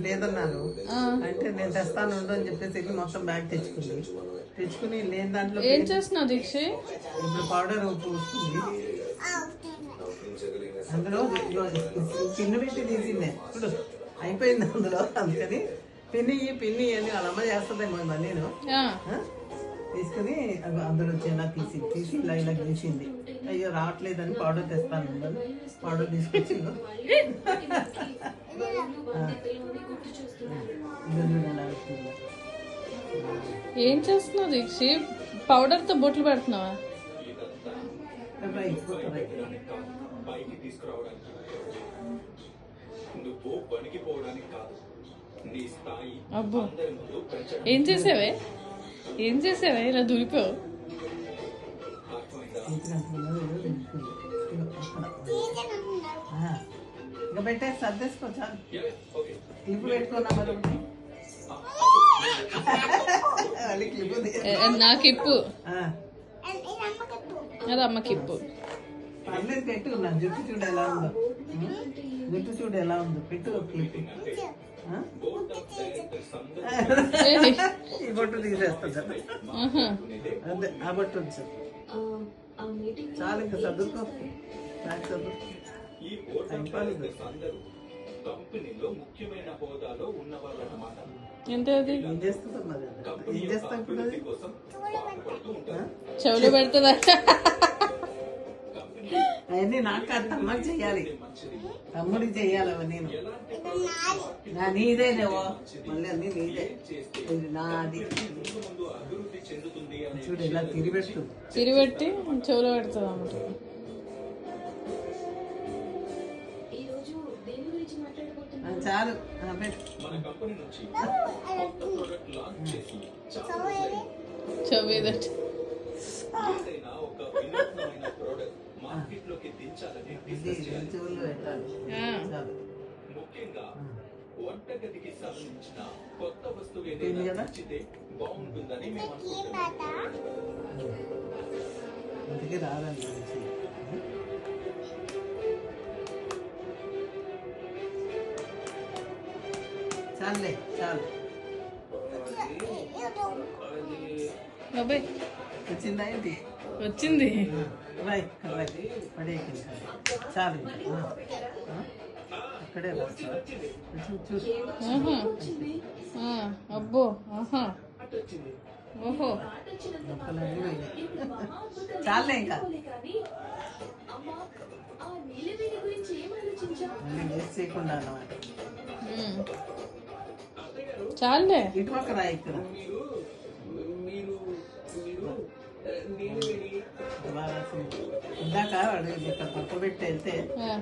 లేదన్నాను. అంటే నేను తెస్తాను ఉండు అని చెప్పేసి మొత్తం బ్యాగ్ తెచ్చుకుని లేని దాంట్లో ఏం చేస్తున్నావు దీక్ష? ఇప్పుడు పౌడర్ పూస్తుంది అందులో. పిన్ను పెట్టి తీసిందే ఇప్పుడు అయిపోయింది అందులో. అందుకని పిన్ని అని వాళ్ళ అమ్మ చేస్తుందేమో నేను తీసుకుని అందులో చిన్న తీసి ఇలా గీసింది. అయ్యో రావట్లేదని పౌడర్ తెస్తాను పౌడర్ తీసుకొచ్చింది. ఏం చేస్తున్నావు దీక్ష? పౌడర్ తో బొట్లు పెడుతున్నావా? అబ్బో ఏం చేసావే ఇలా దూరిపోయావు? ఇంకా పెట్టే సర్దేసుకో చాలు. క్లిప్ పెట్టుకున్నా మరి నాకిప్పు అది అమ్మకిప్పు. పర్లేదు పెట్టుకున్నా. జుట్టు చూడు ఎలా ఉందో పెట్టు క్లిప్. ఈ బొట్టు తీసేస్తా అదే ఆ బొట్టు వచ్చారు చాలు. ఇంకా చదువుకో ఎంత ఏం చేస్తుందా మరి? ఏం చేస్తాం ఇప్పుడు? చెవులు పెడుతుందా? అవన్నీ నాకు కాదు, తమ్ముడికి చెయ్యాలి. తమ్ముడికి చెయ్యాలి అవన్నీ. నీదే లేవో మళ్ళీ అన్ని నీదే. ఇది నాది. చూడు ఇలా తిరిపెట్టి చెవులో పెడుతుంది అన్నమాట. చాలు చెవిదట్ వంటగదికి సంబంధించిన కొత్త వస్తువు ఏదైనా నచ్చితే బాగుంటుందని మేము అందుకే రాదండి. చాలే చాలు. వచ్చిందా ఏంటి? వచ్చింది. పడే చాలు. అక్కడే అబ్బో ఓహో చాలే ఇంకా వేస్ట్ చేయకుండా అన్నమాట. చాలే ఇటు పక్క రా. ఇక్కడ ఇందాక వాడు ఇక్కడ పక్క పెట్టి వెళ్తే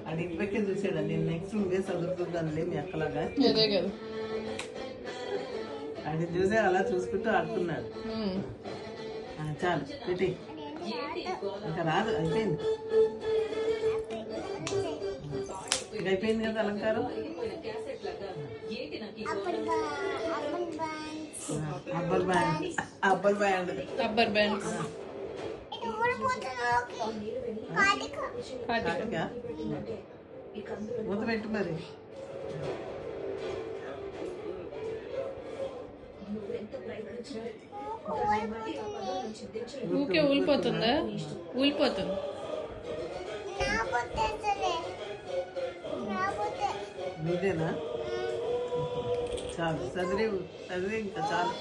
అది ఇంటిపక్కే చూసాడు. నేను నెక్స్ట్ నువ్వే చదువుతుందానిలే మీ అక్కలాగా. అది చూసే అలా చూసుకుంటూ ఆడుతున్నాడు. చాలు పెట్టి ఇంకా రాదు. అయిపోయింది ఇక అయిపోయింది కదా అలంకారం. అబ్బర్ బ్యాండ్ మూత పెట్టు మరి. ఊకే ఊలిపోతుందా? ఊలిపోతుంది. నీదేనా? చాలు చదివి ఇంకా చాలు.